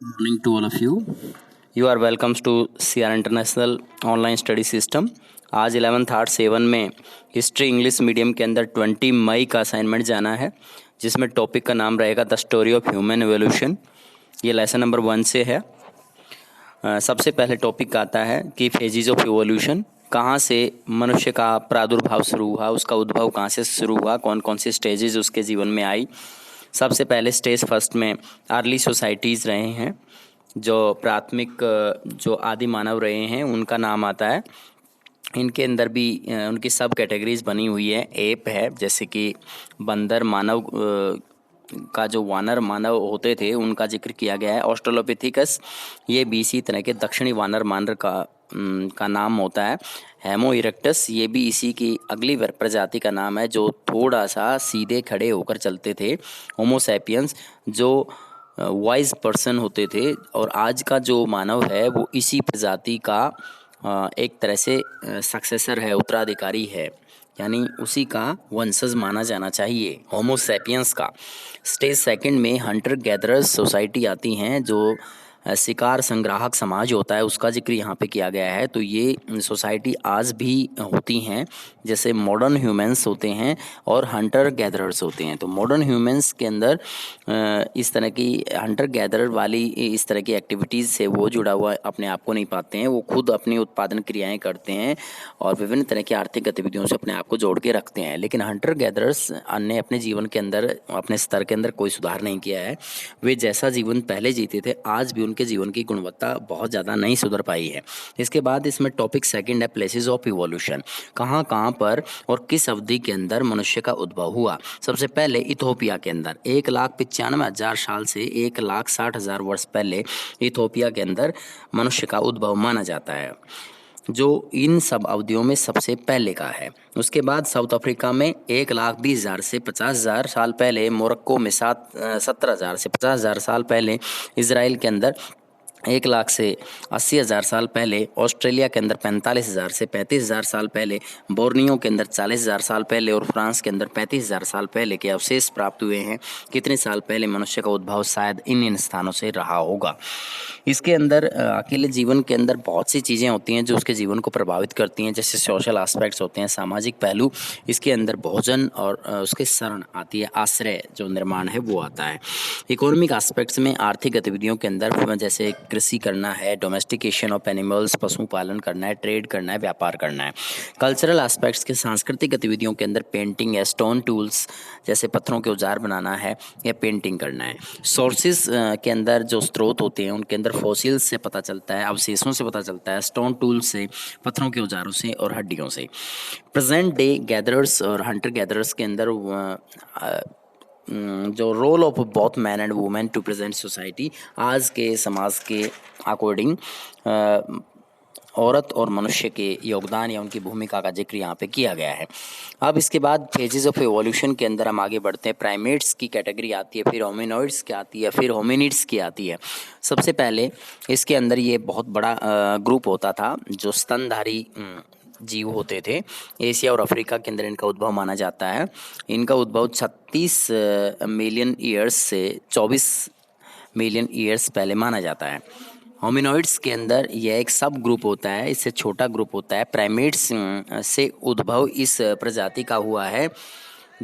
Morning to all of you. You are welcome to CR international online study system. आज 11th art 7 में history English medium के अंदर 20 मई का assignment जाना है, जिसमें टॉपिक का नाम रहेगा the story of human evolution. ये लेसन नंबर 1 से है। सबसे पहले टॉपिक आता है कि फेजेज ऑफ एवोल्यूशन, कहाँ से मनुष्य का प्रादुर्भाव शुरू हुआ, उसका उद्भव कहाँ से शुरू हुआ, कौन कौन सी स्टेजेस उसके जीवन में आई। सबसे पहले स्टेज फर्स्ट में अर्ली सोसाइटीज़ रहे हैं, जो प्राथमिक जो आदि मानव रहे हैं उनका नाम आता है। इनके अंदर भी उनकी सब कैटेगरीज बनी हुई है। एप है, जैसे कि बंदर मानव का जो वानर मानव होते थे उनका जिक्र किया गया है। ऑस्ट्रेलोपिथिकस, ये भी इसी तरह के दक्षिणी वानर मानव का नाम होता है। हेमो इरेक्टस, ये भी इसी की अगली प्रजाति का नाम है, जो थोड़ा सा सीधे खड़े होकर चलते थे। होमो सैपियंस, जो वाइज पर्सन होते थे, और आज का जो मानव है वो इसी प्रजाति का एक तरह से सक्सेसर है, उत्तराधिकारी है, यानी उसी का वंशज माना जाना चाहिए, होमो सैपियंस का। स्टेज सेकंड में हंटर गैदरर्स सोसाइटी आती हैं, जो शिकार संग्राहक समाज होता है, उसका जिक्र यहाँ पे किया गया है। तो ये सोसाइटी आज भी होती हैं, जैसे मॉडर्न ह्यूमंस होते हैं और हंटर गैदरर्स होते हैं। तो मॉडर्न ह्यूमंस के अंदर इस तरह की हंटर गैदरर वाली इस तरह की एक्टिविटीज़ से वो जुड़ा हुआ अपने आप को नहीं पाते हैं। वो खुद अपनी उत्पादन क्रियाएं करते हैं और विभिन्न तरह की आर्थिक गतिविधियों से अपने आप को जोड़ के रखते हैं। लेकिन हंटर गैदरर्स ने अपने जीवन के अंदर, अपने स्तर के अंदर कोई सुधार नहीं किया है। वे जैसा जीवन पहले जीते थे, आज भी उनके जीवन की गुणवत्ता बहुत ज़्यादा नहीं सुधर पाई है। इसके बाद इसमें टॉपिक सेकंड है प्लेसेस ऑफ इवोल्यूशन, कहाँ कहाँ पर और किस अवधि के अंदर मनुष्य का उद्भव हुआ। सबसे पहले इथोपिया के अंदर 1,95,000 साल से 1,60,000 वर्ष पहले इथोपिया के अंदर मनुष्य का उद्भव माना जाता है, जो इन सब अवधियों में सबसे पहले का है। उसके बाद साउथ अफ्रीका में 1,20,000 से 50,000 साल पहले, मोरक्को में 17,000 से 50,000 साल पहले, इजराइल के अंदर 1,00,000 से 80,000 साल पहले, ऑस्ट्रेलिया के अंदर 45,000 से 35,000 साल पहले, बोर्नियो के अंदर 40,000 साल पहले और फ्रांस के अंदर 35,000 साल पहले के अवशेष प्राप्त हुए हैं। कितने साल पहले मनुष्य का उद्भव शायद इन स्थानों से रहा होगा। इसके अंदर अकेले जीवन के अंदर बहुत सी चीज़ें होती हैं जो उसके जीवन को प्रभावित करती हैं, जैसे सोशल एस्पेक्ट्स होते हैं, सामाजिक पहलू। इसके अंदर भोजन और उसके शरण आती है, आश्रय जो निर्माण है वो आता है। इकोनॉमिक एस्पेक्ट्स में आर्थिक गतिविधियों के अंदर जैसे कृषि करना है, डोमेस्टिकेशन ऑफ एनिमल्स, पशु पालन करना है, ट्रेड करना है, व्यापार करना है। कल्चरल एस्पेक्ट्स के सांस्कृतिक गतिविधियों के अंदर पेंटिंग है, स्टोन टूल्स जैसे पत्थरों के औजार बनाना है या पेंटिंग करना है। सोर्सेज के अंदर जो स्रोत होते हैं उनके अंदर फॉसिल्स से पता चलता है, अवशेषों से पता चलता है, स्टोन टूल्स से, पत्थरों के औजारों से और हड्डियों से। प्रेजेंट डे गैदरर्स और हंटर गैदरर्स के अंदर जो role of both man and women to present society, आज के समाज के अकॉर्डिंग औरत और मनुष्य के योगदान या उनकी भूमिका का जिक्र यहाँ पे किया गया है। अब इसके बाद फेजेस ऑफ एवोल्यूशन के अंदर हम आगे बढ़ते हैं। प्राइमेट्स की कैटेगरी आती है, फिर होमिनॉइड्स की आती है, फिर होमिनिड्स की आती है। सबसे पहले इसके अंदर ये बहुत बड़ा ग्रुप होता था, जो स्तनधारी जीव होते थे। एशिया और अफ्रीका के अंदर इनका उद्भव माना जाता है। इनका उद्भव 36 मिलियन ईयर्स से 24 मिलियन ईयर्स पहले माना जाता है। होमिनॉइड्स के अंदर यह एक सब ग्रुप होता है, इससे छोटा ग्रुप होता है। प्राइमेट्स से उद्भव इस प्रजाति का हुआ है,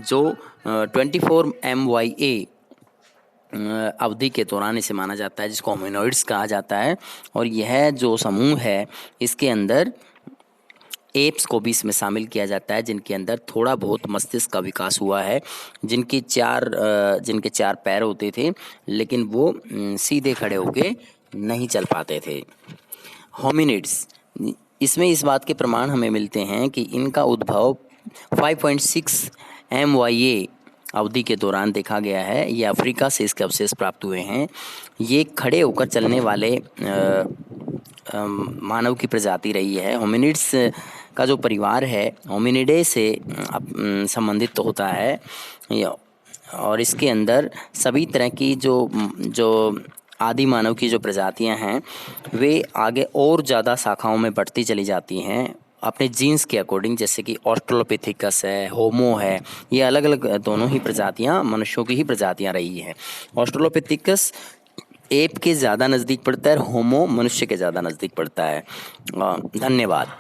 जो 24 MYA अवधि के दौरान इसे माना जाता है, जिसको होमिनॉइड्स कहा जाता है। और यह जो समूह है, इसके अंदर एप्स को भी इसमें शामिल किया जाता है, जिनके अंदर थोड़ा बहुत मस्तिष्क का विकास हुआ है, जिनके चार पैर होते थे, लेकिन वो सीधे खड़े होके नहीं चल पाते थे। होमिनिड्स, इसमें इस बात के प्रमाण हमें मिलते हैं कि इनका उद्भव 5.6 MYA अवधि के दौरान देखा गया है। ये अफ्रीका से इसके अवशेष प्राप्त हुए हैं। ये खड़े होकर चलने वाले मानव की प्रजाति रही है। होमिनिड्स का जो परिवार है होमिनिडे से संबंधित तो होता है, और इसके अंदर सभी तरह की जो आदि मानव की जो प्रजातियां हैं वे आगे और ज़्यादा शाखाओं में बढ़ती चली जाती हैं अपने जीन्स के अकॉर्डिंग, जैसे कि ऑस्ट्रेलोपिथिकस है, होमो है। ये अलग अलग दोनों ही प्रजातियां मनुष्यों की ही प्रजातियां रही हैं। ऑस्ट्रेलोपिथिकस एप के ज़्यादा नज़दीक पड़ता है और होमो मनुष्य के ज़्यादा नज़दीक पड़ता है। धन्यवाद।